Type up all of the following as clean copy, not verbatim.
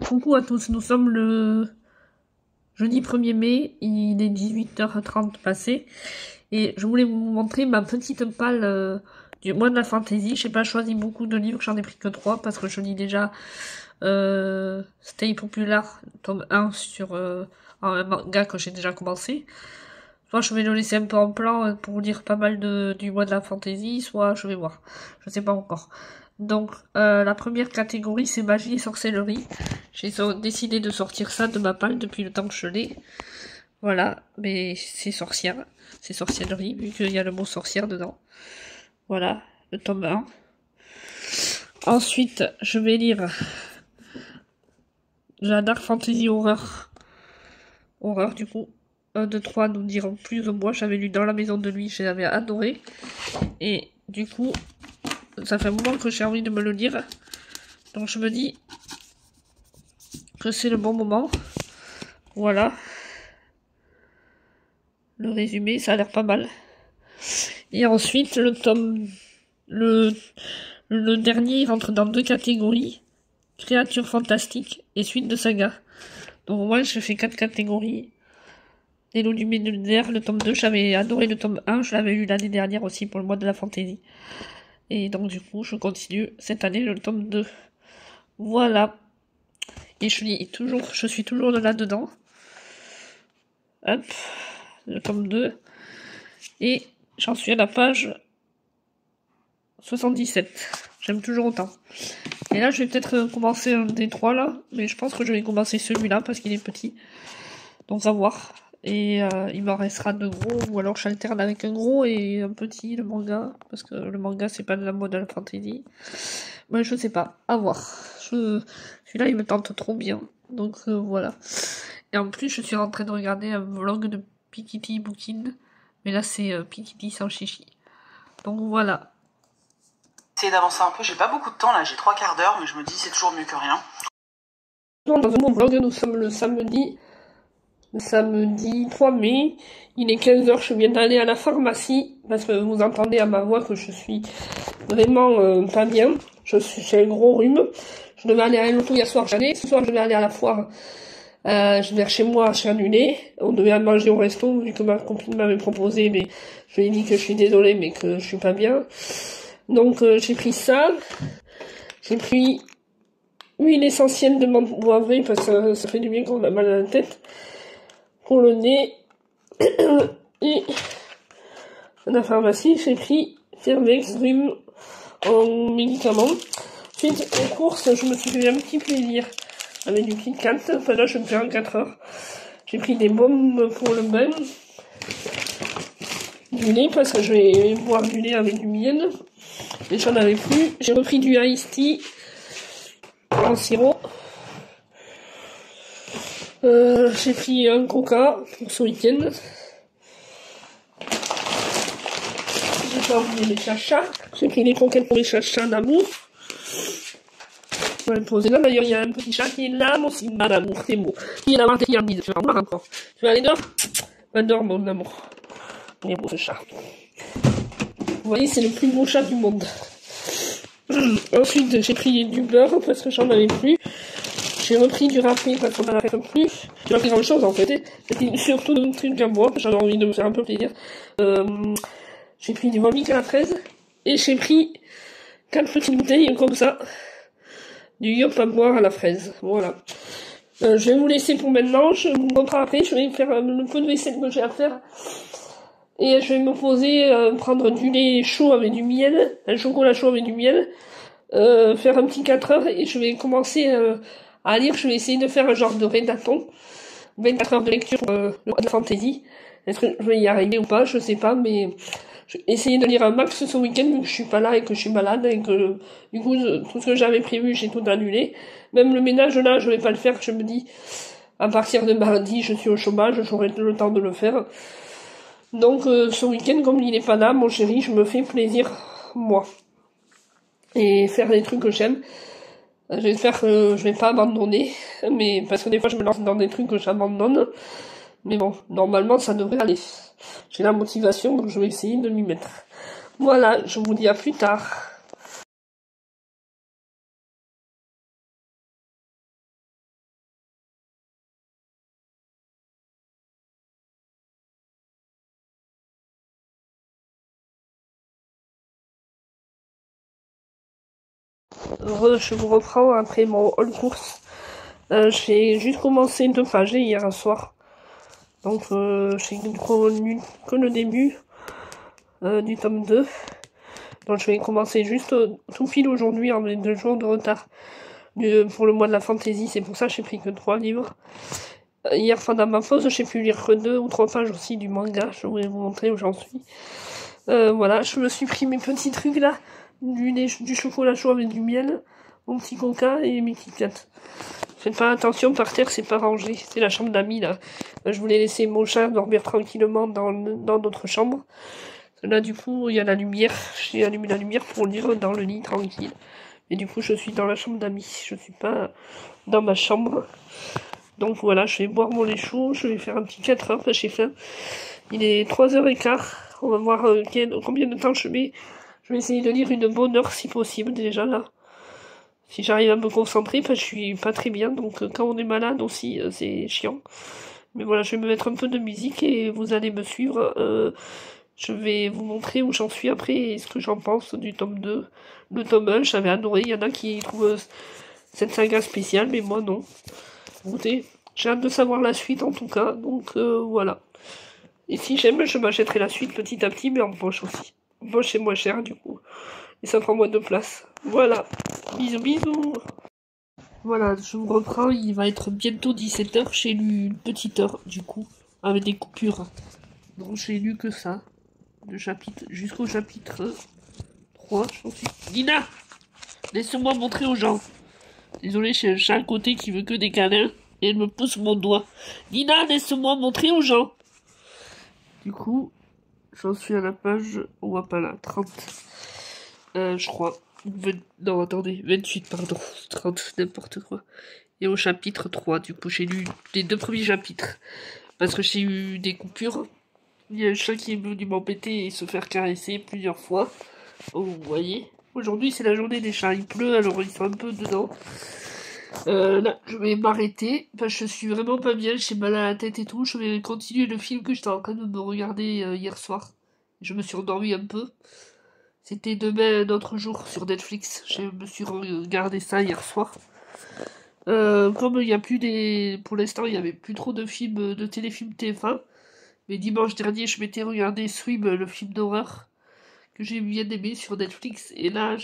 coucou à tous, nous sommes le jeudi 1er mai, il est 18h30 passé, et je voulais vous montrer ma petite palle du mois de la fantasy. J'ai pas choisi beaucoup de livres, j'en ai pris que 3, parce que je lis déjà Stay Popular, tome 1 sur un manga que j'ai déjà commencé. Soit je vais le laisser un peu en plan pour lire pas mal du mois de la fantasy, soit je vais voir, je sais pas encore. Donc, la première catégorie, c'est magie et sorcellerie. J'ai décidé de sortir ça de ma palle depuis le temps que je l'ai. Voilà, mais c'est sorcière, c'est sorcellerie, vu qu'il y a le mot sorcière dedans. Voilà, le tome 1. Ensuite, je vais lire la Dark Fantasy Horreur. Horreur, du coup. 1, 2, 3 nous diront plus ou moins. J'avais lu Dans la maison de lui, j'avais adoré. Et du coup, ça fait un moment que j'ai envie de me le lire. Donc je me dis que c'est le bon moment. Voilà. Le résumé, ça a l'air pas mal. Et ensuite, le tome... Le dernier, il rentre dans 2 catégories. Créatures fantastiques et suite de saga. Donc moi, je fais 4 catégories. Les lots du millénaire, le tome 2, j'avais adoré le tome 1. Je l'avais lu l'année dernière aussi pour le mois de la fantasy. Et donc du coup, je continue cette année le tome 2. Voilà. Et je suis toujours là-dedans. Hop. Le tome 2. Et j'en suis à la page 77. J'aime toujours autant. Et là, je vais peut-être commencer un des 3 là. Mais je pense que je vais commencer celui-là parce qu'il est petit. Donc à voir. Et il m'en restera 2 gros. Ou alors j'alterne avec un gros et un petit, le manga. Parce que le manga, c'est pas de la mode de la fantasy. Mais je sais pas. À voir. Celui-là, il me tente trop bien. Donc voilà. Et en plus, je suis en train de regarder un vlog de Pikiti Bookin. Mais là, c'est Pikiti sans chichi. Donc voilà. Essayer d'avancer un peu, j'ai pas beaucoup de temps là, j'ai 3/4 d'heure, mais je me dis c'est toujours mieux que rien. Dans mon vlog, nous sommes le samedi 3 mai, il est 15h, je viens d'aller à la pharmacie, parce que vous entendez à ma voix que je suis vraiment pas bien, j'ai un gros rhume, je devais aller à l'auto hier soir, ce soir je devais aller à la foire, vers chez moi, j'ai annulé, on devait manger au resto, vu que ma copine m'avait proposé, mais je lui ai dit que je suis désolée, mais que je suis pas bien. Donc j'ai pris ça, j'ai pris huile essentielle de menthe poivrée parce que ça fait du bien quand on a mal à la tête, pour le nez, et à la pharmacie j'ai pris Fervex rhume en médicament. Ensuite en course je me suis fait un petit plaisir avec du Kit Kat, enfin là je me fais en 4 heures. J'ai pris des baumes pour le bain, du lait parce que je vais boire du lait avec du miel. Et j'en avais plus. J'ai repris du Iced Tea en sirop. J'ai pris un coca pour ce week-end. J'ai pas oublié les chachas. J'ai pris les conquêtes pour les chachas d'amour. Je vais le poser là. D'ailleurs, il y a un petit chat qui est là, mon Simba d'amour. C'est beau. Il est là, il je vais en voir encore. Tu vas aller dehors? Va dehors, mon amour. Il est beau ce chat. Vous voyez, c'est le plus beau chat du monde. Ensuite, j'ai pris du beurre parce que j'en avais plus. J'ai repris du râpé parce qu'on en avait plus. J'ai pas pris grand chose en fait. C'était surtout un truc à boire. J'avais envie de me faire un peu plaisir. J'ai pris du vomi à la fraise. Et j'ai pris 4 petites bouteilles comme ça. Du yop à boire à la fraise. Voilà. Je vais vous laisser pour maintenant. Je vous montrerai après. Je vais faire le peu de vaisselle que j'ai à faire. Et je vais me poser, prendre du lait chaud avec du miel, un chocolat chaud avec du miel, faire un petit 4 heures et je vais commencer à lire. Je vais essayer de faire un genre de rédaton, 24 heures de lecture le mois de fantasy. Est-ce que je vais y arriver ou pas, je sais pas, mais je vais essayer de lire un max ce week-end vu que je suis pas là et que je suis malade et que du coup tout ce que j'avais prévu j'ai tout annulé. Même le ménage là, je vais pas le faire. Je me dis à partir de mardi, je suis au chômage, j'aurai le temps de le faire. Donc ce week-end, comme il est pas là, mon chéri, je me fais plaisir, moi. Et faire des trucs que j'aime. J'espère que je vais pas abandonner, mais parce que des fois je me lance dans des trucs que j'abandonne. Mais bon, normalement ça devrait aller. J'ai la motivation, donc je vais essayer de m'y mettre. Voilà, je vous dis à plus tard. Je vous reprends après mon haul course. J'ai juste commencé de pager hier soir. Donc j'ai connu que le début du tome 2. Donc je vais commencer juste tout pile aujourd'hui en 2 jours de retard pour le mois de la fantasy. C'est pour ça que j'ai pris que 3 livres. Hier pendant ma pause j'ai pu lire que 2 ou 3 pages aussi du manga. Je vais vous montrer où j'en suis. Voilà, je me suis pris mes petits trucs là. Du chocolat chaud avec du miel, mon petit coca et mes Kit Kat. Faites pas attention, par terre c'est pas rangé, c'est la chambre d'amis là. Je voulais laisser mon chat dormir tranquillement dans notre chambre. Là du coup il y a la lumière, j'ai allumé la lumière pour lire dans le lit tranquille. Et du coup je suis dans la chambre d'amis, je suis pas dans ma chambre. Donc voilà, je vais boire mon lait chaud, je vais faire un petit 4 heures, j'ai faim. Il est 3h15, on va voir combien de temps je mets. Je vais essayer de lire une bonne heure si possible déjà là. Si j'arrive à me concentrer, parce que je suis pas très bien, donc quand on est malade aussi, c'est chiant. Mais voilà, je vais me mettre un peu de musique et vous allez me suivre. Je vais vous montrer où j'en suis après et ce que j'en pense du tome 2. Le tome 1, j'avais adoré, il y en a qui trouvent cette saga spéciale, mais moi non. Écoutez, j'ai hâte de savoir la suite en tout cas, donc voilà. Et si j'aime, je m'achèterai la suite petit à petit, mais en poche aussi. En poche, c'est moins cher du coup. Et ça prend moins de place. Voilà. Bisous, bisous. Voilà, je vous reprends. Il va être bientôt 17h. J'ai lu une petite heure, du coup, avec des coupures. Donc j'ai lu que ça. Le chapitre, jusqu'au chapitre 3, je pense. Nina! Laisse-moi montrer aux gens. Désolé, j'ai un chat à côté qui veut que des câlins. Et elle me pousse mon doigt. Nina, laisse-moi montrer aux gens. Du coup, j'en suis à la page, on voit pas là, 30. Je crois. Non, attendez, 28, pardon. 30, n'importe quoi. Et au chapitre 3, du coup, j'ai lu les 2 premiers chapitres. Parce que j'ai eu des coupures. Il y a un chat qui est venu m'embêter et se faire caresser plusieurs fois. Oh, vous voyez. Aujourd'hui, c'est la journée des chats. Il pleut, alors ils sont un peu dedans. Là, je vais m'arrêter. Enfin, je suis vraiment pas bien, j'ai mal à la tête et tout. Je vais continuer le film que j'étais en train de me regarder hier soir. Je me suis endormi un peu. C'était demain un autre jour sur Netflix. Je me suis regardé ça hier soir. Comme il n'y a plus des... Pour l'instant, il n'y avait plus trop de films, de téléfilms TF1. Mais dimanche dernier, je m'étais regardé Swim, le film d'horreur, que j'ai bien aimé sur Netflix. Et là,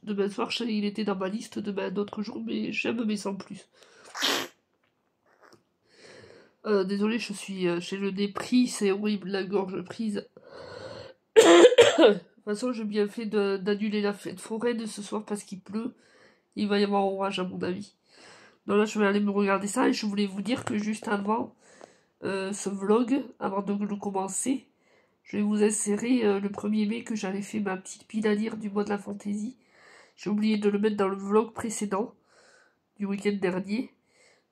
demain soir, il était dans ma liste demain un autre jour, mais j'aime mais sans plus. Désolé, j'ai le nez pris, c'est horrible, la gorge prise. De toute façon, j'ai bien fait d'annuler la fête foraine ce soir parce qu'il pleut. Il va y avoir orage à mon avis. Donc là, je vais aller me regarder ça et je voulais vous dire que juste avant ce vlog, avant de le commencer, je vais vous insérer le 1er mai que j'avais fait ma petite pile à lire du mois de la fantaisie. J'ai oublié de le mettre dans le vlog précédent du week-end dernier.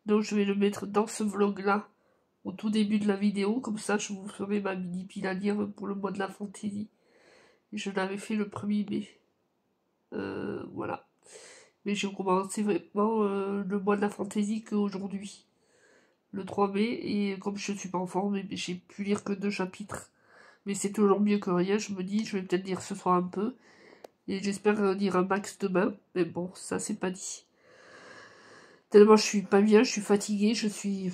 Donc je vais le mettre dans ce vlog-là au tout début de la vidéo. Comme ça, je vous ferai ma mini pile à lire pour le mois de la fantaisie. Et je l'avais fait le 1er mai. Voilà. Mais j'ai commencé vraiment le mois de la fantaisie qu'aujourd'hui. Le 3 mai. Et comme je suis pas en forme, j'ai pu lire que 2 chapitres. Mais c'est toujours mieux que rien. Je me dis, je vais peut-être lire ce soir un peu. Et j'espère lire un max demain. Mais bon, ça c'est pas dit. Tellement je suis pas bien, je suis fatiguée, je suis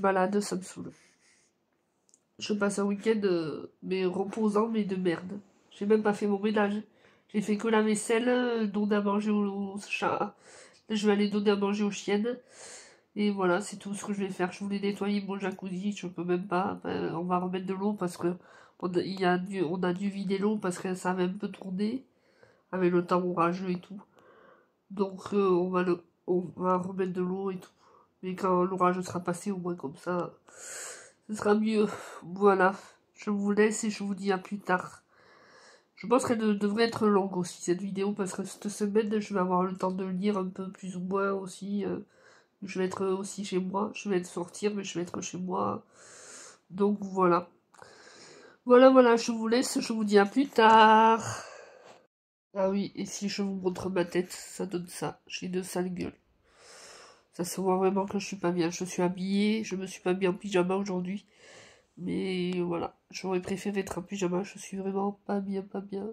malade, ça me saoule. Je passe un week-end mais reposant, mais de merde. J'ai même pas fait mon ménage. J'ai fait que la vaisselle, donner à manger au chat. Je vais aller donner à manger aux chiennes. Et voilà, c'est tout ce que je vais faire. Je voulais nettoyer mon jacuzzi, je peux même pas. Enfin, on va remettre de l'eau parce que on a dû vider l'eau parce que ça avait un peu tourné avec le temps orageux et tout. Donc on va remettre de l'eau et tout. Mais quand l'orage sera passé, au moins comme ça, ce sera mieux. Voilà, je vous laisse et je vous dis à plus tard. Je pense qu'elle devrait être longue aussi, cette vidéo, parce que cette semaine, je vais avoir le temps de lire un peu plus ou moins aussi. Je vais être aussi chez moi. Je vais être sortir, mais je vais être chez moi. Donc voilà. Voilà, je vous laisse, je vous dis à plus tard. Ah oui, et si je vous montre ma tête, ça donne ça. J'ai une sale gueule. Ça se voit vraiment que je suis pas bien. Je suis habillée, je me suis pas mis en pyjama aujourd'hui. Mais voilà, j'aurais préféré être en pyjama. Je suis vraiment pas bien, pas bien.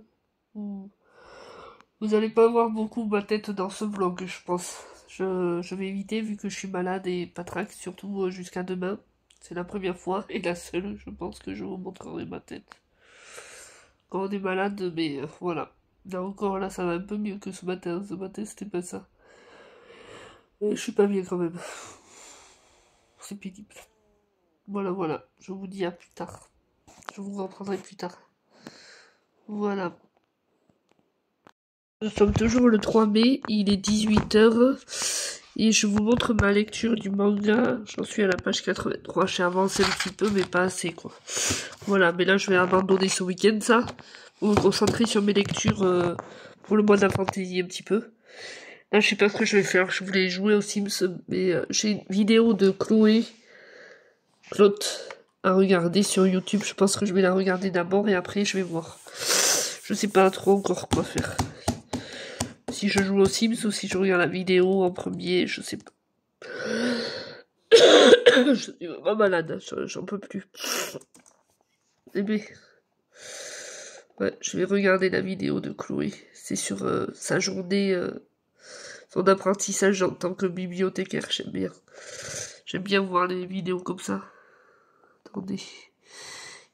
Vous allez pas voir beaucoup ma tête dans ce vlog, je pense. Je vais éviter vu que je suis malade et patraque, surtout jusqu'à demain. C'est la première fois et la seule, je pense, que je vous montrerai ma tête. Quand on est malade, mais voilà. Là encore, là, ça va un peu mieux que ce matin. Ce matin, c'était pas ça. Et je suis pas bien quand même. C'est pénible. Voilà. Je vous dis à plus tard. Je vous reprendrai plus tard. Voilà. Nous sommes toujours le 3 mai, il est 18h. Et je vous montre ma lecture du manga. J'en suis à la page 83. J'ai avancé un petit peu, mais pas assez, quoi. Voilà, mais là, je vais abandonner ce week-end, ça. Pour me concentrer sur mes lectures pour le mois de la fantaisie, un petit peu. Là, je sais pas ce que je vais faire. Je voulais jouer aux Sims, mais j'ai une vidéo de Claude à regarder sur YouTube. Je pense que je vais la regarder d'abord et après, je vais voir. Je sais pas trop encore quoi faire. Si je joue aux Sims ou si je regarde la vidéo en premier, je sais pas. Je suis vraiment malade, j'en peux plus. Eh bien, ouais, je vais regarder la vidéo de Chloé. C'est sur sa journée, son apprentissage en tant que bibliothécaire, j'aime bien. J'aime bien voir les vidéos comme ça. Attendez.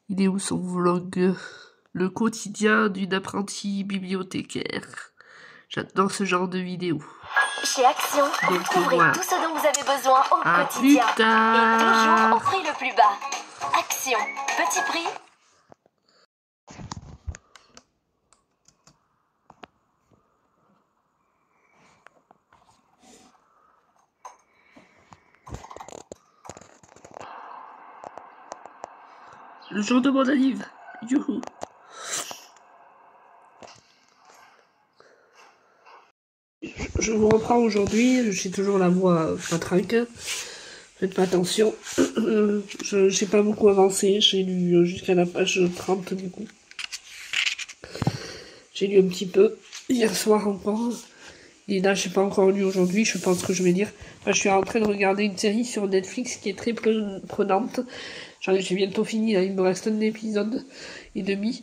Il est où son vlog? Le quotidien d'une apprentie bibliothécaire. J'adore ce genre de vidéos. Chez Action, découvrez voilà. tout ce dont vous avez besoin au À quotidien. plus tard. Et toujours au prix le plus bas. Action, petit prix. Le jour de mon anniv. Youhou. Je vous reprends aujourd'hui, j'ai toujours la voix patraque. Faites pas attention. J'ai pas beaucoup avancé, j'ai lu jusqu'à la page 30 du coup. J'ai lu un petit peu hier soir encore. Et là, j'ai pas encore lu aujourd'hui, je pense que je vais lire. Enfin, je suis en train de regarder une série sur Netflix qui est très prenante. J'ai bientôt fini, là, il me reste un épisode et demi.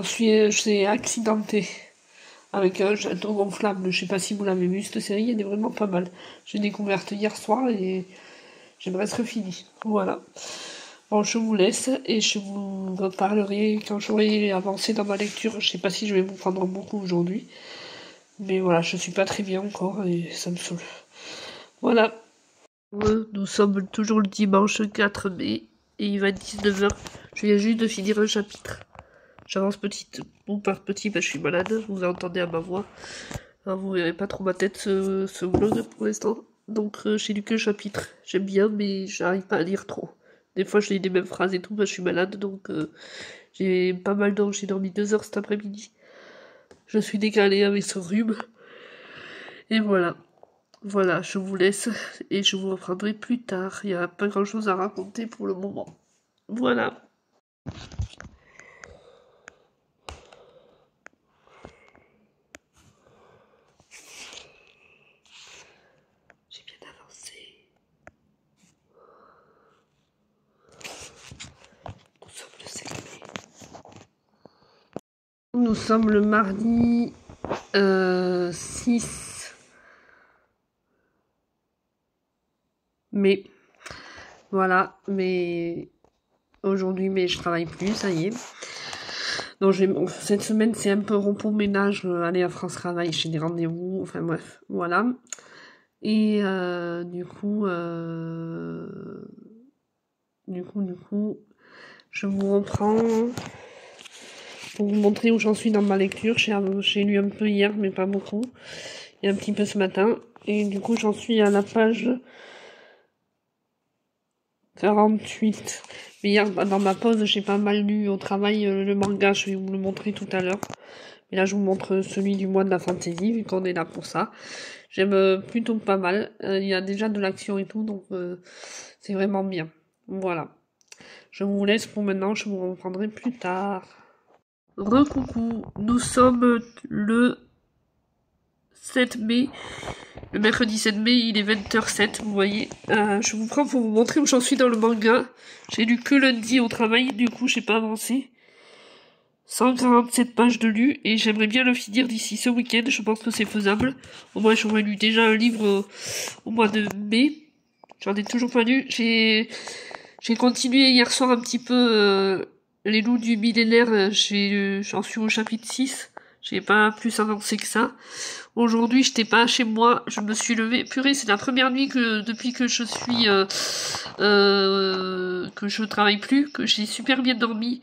C'est accidenté. Avec un château gonflable, je sais pas si vous l'avez vu, cette série, elle est vraiment pas mal. J'ai découverte hier soir et j'ai presque fini. Voilà. Bon, je vous laisse et je vous reparlerai quand j'aurai avancé dans ma lecture. Je sais pas si je vais vous prendre beaucoup aujourd'hui. Mais voilà, je suis pas très bien encore et ça me saoule. Voilà. Nous sommes toujours le dimanche 4 mai et il va être 19h. Je viens juste de finir un chapitre. J'avance petit bout par petit, je suis malade, vous entendez à ma voix. Alors, vous verrez pas trop ma tête ce vlog pour l'instant. Donc j'ai lu que le chapitre. J'aime bien, mais j'arrive pas à lire trop. Des fois je lis les mêmes phrases et tout, je suis malade, donc j'ai pas mal d'heures. J'ai dormi 2 heures cet après-midi. Je suis décalée avec ce rhume. Et voilà. Voilà, je vous laisse et je vous reprendrai plus tard. Il n'y a pas grand chose à raconter pour le moment. Voilà. J'ai bien avancé. Nous sommes le 7 mai. Nous sommes le mardi 6 mai. Voilà, mais aujourd'hui, mais je travaille plus, ça y est. Donc cette semaine, c'est un peu repos ménage, aller à France Travail, chez des rendez-vous, enfin bref, voilà. Et du coup, je vous reprends pour vous montrer où j'en suis dans ma lecture. J'ai lu un peu hier, mais pas beaucoup. Et un petit peu ce matin. Et du coup, j'en suis à la page 48. Mais hier, dans ma pause, j'ai pas mal lu au travail le manga. Je vais vous le montrer tout à l'heure. Mais là, je vous montre celui du mois de la fantaisie, vu qu'on est là pour ça. J'aime plutôt pas mal. Il y a déjà de l'action et tout, donc c'est vraiment bien. Voilà. Je vous laisse pour maintenant, je vous reprendrai plus tard. Recoucou, nous sommes le 7 mai. Le mercredi 7 mai, il est 20h07, vous voyez. Je vous prends pour vous montrer où j'en suis dans le manga. J'ai lu que lundi au travail, du coup, j'ai pas avancé. 147 pages de lu et j'aimerais bien le finir d'ici ce week-end. Je pense que c'est faisable. Au moins, j'aurais lu déjà un livre au mois de mai. J'en ai toujours pas lu. J'ai continué hier soir un petit peu Les loups du millénaire. J'en suis au chapitre 6. J'ai pas plus avancé que ça. Aujourd'hui, j'étais pas chez moi. Je me suis levée. Purée, c'est la première nuit que depuis que je suis que je travaille plus, que j'ai super bien dormi.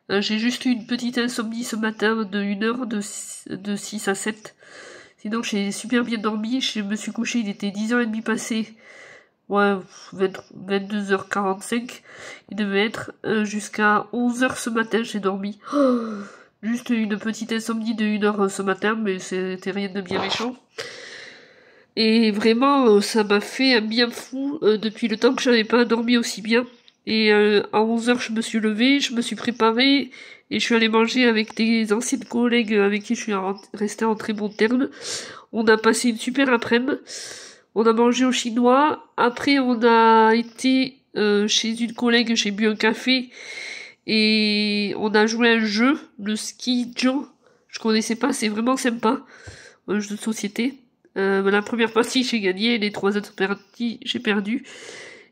J'ai juste eu une petite insomnie ce matin de 1 heure, de 6 à 7. Sinon, j'ai super bien dormi. Je me suis couchée, il était 10h30 passé. Ouais, 22h45. Il devait être jusqu'à 11h ce matin, j'ai dormi. Juste une petite insomnie de 1 heure ce matin, mais c'était rien de bien méchant. Et vraiment, ça m'a fait un bien fou depuis le temps que j'avais pas dormi aussi bien. Et à 11h, je me suis levée, je me suis préparée et je suis allée manger avec des anciennes collègues avec qui je suis restée en très bon terme. On a passé une super après-midi. On a mangé au chinois. Après, on a été chez une collègue, j'ai bu un café et on a joué un jeu, le ski Joe. Je connaissais pas, c'est vraiment sympa. Un jeu de société. La première partie, j'ai gagné, les 3 autres parties, j'ai perdu.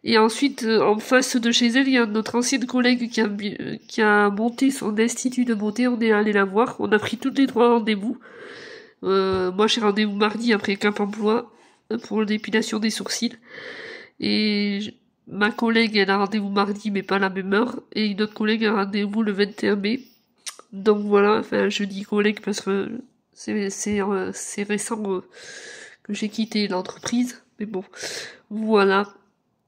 Et ensuite, en face de chez elle, il y a notre ancienne collègue qui a monté son institut de beauté. On est allé la voir. On a pris toutes les 3 rendez-vous. Moi, j'ai rendez-vous mardi après Cap Emploi pour l'épilation des sourcils. Et ma collègue, elle a rendez-vous mardi, mais pas à la même heure. Et une autre collègue a rendez-vous le 21 mai. Donc voilà, enfin, je dis collègue parce que c'est récent que j'ai quitté l'entreprise. Mais bon, voilà.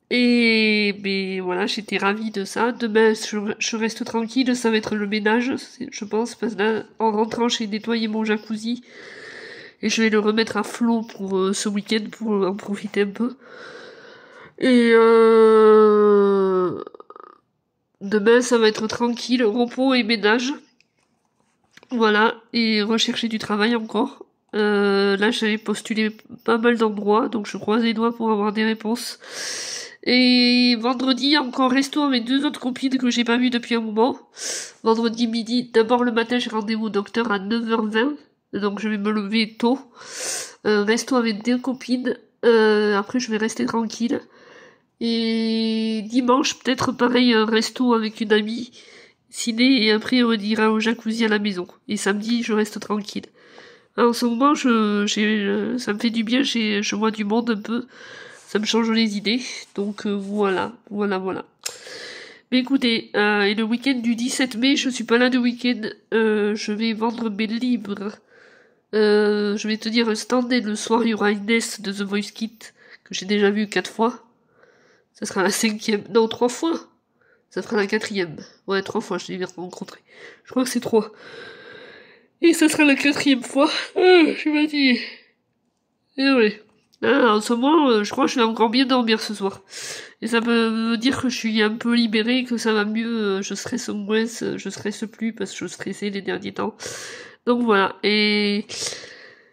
Et mais voilà, j'étais ravie de ça. Demain, je reste tranquille, ça va être le ménage, je pense, parce que là, en rentrant, j'ai nettoyé mon jacuzzi et je vais le remettre à flot pour ce week-end pour en profiter un peu. Et demain, ça va être tranquille, repos et ménage. Voilà, et rechercher du travail encore. Là, j'avais postulé pas mal d'endroits, donc je croise les doigts pour avoir des réponses. Et vendredi, encore resto avec 2 autres copines que j'ai pas vues depuis un moment. Vendredi midi, d'abord le matin, j'ai rendez-vous au docteur à 9h20. Donc je vais me lever tôt. Resto avec 2 copines. Après, je vais rester tranquille. Et dimanche, peut-être pareil, un resto avec une amie. Ciné, et après, on ira au jacuzzi à la maison. Et samedi, je reste tranquille. En ce moment, ça me fait du bien, je vois du monde un peu. Ça me change les idées. Donc voilà. Mais écoutez, et le week-end du 17 mai, je suis pas là de week-end. Je vais vendre mes livres. Je vais tenir un stand et le soir, il y aura Inès de The Voice Kids, que j'ai déjà vu 4 fois. Ça sera la 5e. Non, 3 fois. Ça sera la 4e. Ouais, 3 fois, je l'ai rencontré. Je crois que c'est 3. Et ça sera la 4e fois. Je suis fatiguée. Et ouais. En ce moment, je crois que je vais encore bien dormir ce soir. Et ça veut dire que je suis un peu libérée, que ça va mieux, je stresse moins, je stresse plus parce que je stressais les derniers temps. Donc voilà, et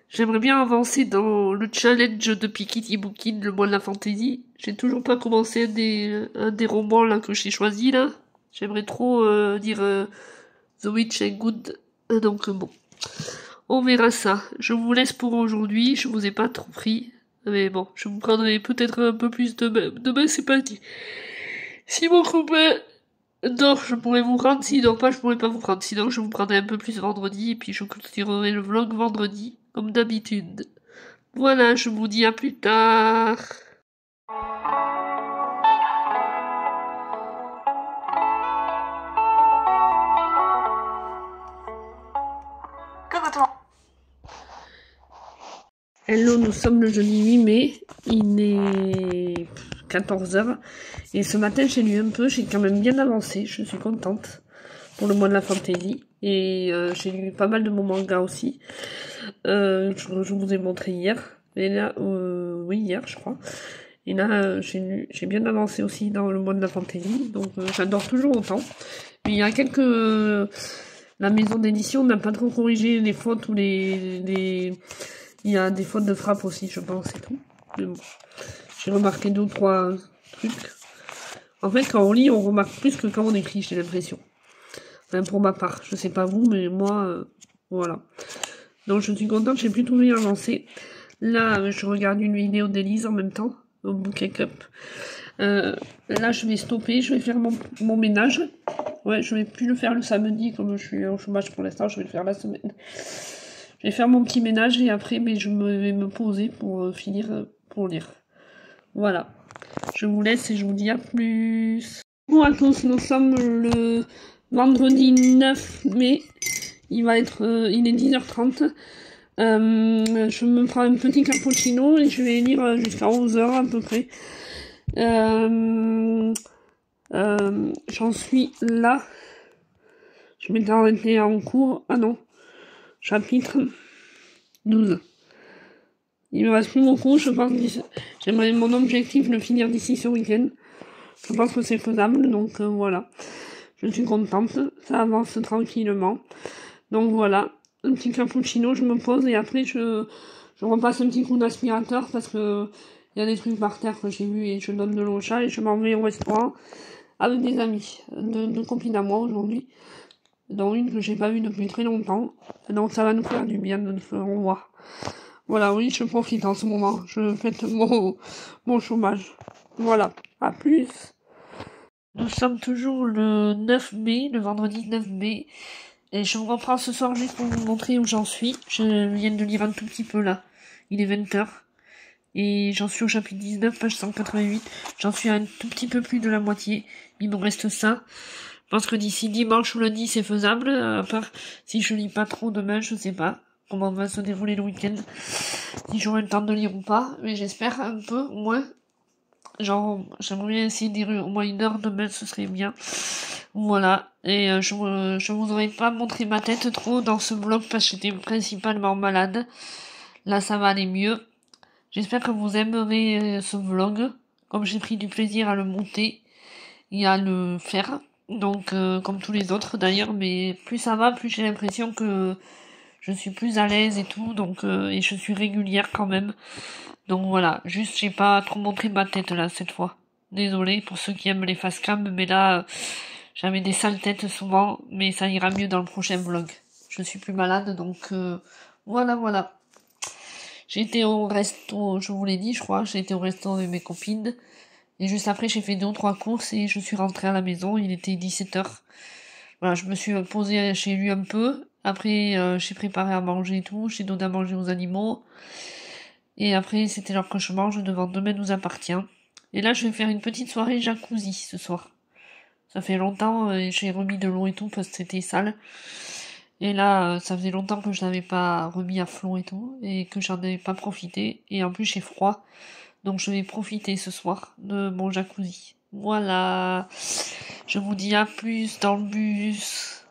j'aimerais bien avancer dans le challenge de Piketty Bookin, le mois de la fantasy. J'ai toujours pas commencé un des romans là que j'ai choisi là. J'aimerais trop dire The Witch and Good. Donc bon, on verra ça. Je vous laisse pour aujourd'hui, je vous ai pas trop pris. Mais bon, je vous prendrai peut-être un peu plus demain. Demain, c'est pas dit. Si mon copain dort, je pourrais vous prendre. S'il dort pas, je pourrais pas vous prendre. Sinon, je vous prendrai un peu plus vendredi. Et puis, je continuerai le vlog vendredi, comme d'habitude. Voilà, je vous dis à plus tard. Hello, nous sommes le jeudi 8 mai, il est 14h, et ce matin j'ai lu un peu, j'ai quand même bien avancé, je suis contente pour le mois de la fantasy, et j'ai lu pas mal de mon manga aussi, je vous ai montré hier, et là, oui hier je crois, et là j'ai bien avancé aussi dans le mois de la fantasy, donc j'adore toujours autant, mais il y a la maison d'édition n'a pas trop corrigé les fautes ou il y a des fautes de frappe aussi, je pense, et tout. Mais bon, j'ai remarqué 2 ou 3 trucs. En fait, quand on lit, on remarque plus que quand on écrit, j'ai l'impression. Enfin, pour ma part. Je sais pas vous, mais moi, voilà. Donc, je suis contente, j'ai plutôt bien avancé. Là, je regarde une vidéo d'Élise en même temps, au Bouquet Cup. Là, je vais stopper, je vais faire mon ménage. Ouais, je vais plus le faire le samedi, comme je suis au chômage pour l'instant, je vais le faire la semaine. Je vais faire mon petit ménage et après, mais je vais me poser pour finir, pour lire. Voilà. Je vous laisse et je vous dis à plus. Bonjour à tous, nous sommes le vendredi 9 mai. Il est 10h30. Je me prends un petit cappuccino et je vais lire jusqu'à 11h à peu près. J'en suis là. Je m'étais arrêtée en cours. Ah non. Chapitre 12. Il me reste plus beaucoup, je pense que j'aimerais mon objectif le finir d'ici ce week-end. Je pense que c'est faisable, donc voilà. Je suis contente, ça avance tranquillement. Donc voilà, un petit cappuccino, je me pose et après je repasse un petit coup d'aspirateur parce que il y a des trucs par terre que j'ai vus et je donne de l'eau au chat et je m'en vais au restaurant avec des amis, deux copines à moi aujourd'hui, dont une que j'ai pas vue depuis très longtemps. Donc ça va nous faire du bien de se revoir. Voilà, oui, je profite en ce moment. Je fête mon chômage. Voilà, à plus. Nous sommes toujours le 9 mai, le vendredi 9 mai. Et je vous reprends ce soir juste pour vous montrer où j'en suis. Je viens de lire un tout petit peu là. Il est 20h. Et j'en suis au chapitre 19, page 188. J'en suis à un tout petit peu plus de la moitié. Il me reste ça. Je pense que d'ici dimanche ou lundi c'est faisable. À part si je lis pas trop demain, je sais pas comment va se dérouler le week-end. Si j'aurai le temps de lire ou pas. Mais j'espère un peu, au moins. Genre, j'aimerais bien essayer de lire au moins 1 heure demain, ce serait bien. Voilà. Et je vous aurais pas montré ma tête trop dans ce vlog parce que j'étais principalement malade. Là, ça va aller mieux. J'espère que vous aimerez ce vlog. Comme j'ai pris du plaisir à le monter et à le faire. Donc, comme tous les autres d'ailleurs. Mais plus ça va, plus j'ai l'impression que je suis plus à l'aise et tout. Donc, et je suis régulière quand même. Donc voilà, juste j'ai pas trop montré ma tête là cette fois. Désolée pour ceux qui aiment les face cam, mais là j'avais des sales têtes souvent, mais ça ira mieux dans le prochain vlog. Je suis plus malade, donc voilà. J'ai été au resto, je vous l'ai dit je crois, j'ai été au resto avec mes copines. Et juste après j'ai fait 2 ou 3 courses et je suis rentrée à la maison, il était 17h. Voilà, je me suis posée chez lui un peu. Après j'ai préparé à manger et tout, j'ai donné à manger aux animaux. Et après, c'était l'heure que je mange devant Demain nous appartient. Et là, je vais faire une petite soirée jacuzzi ce soir. Ça fait longtemps, j'ai remis de l'eau et tout parce que c'était sale. Et là, ça faisait longtemps que je n'avais pas remis à flot et tout, et que j'en avais pas profité. Et en plus, j'ai froid. Donc je vais profiter ce soir de mon jacuzzi. Voilà. Je vous dis à plus dans le bus.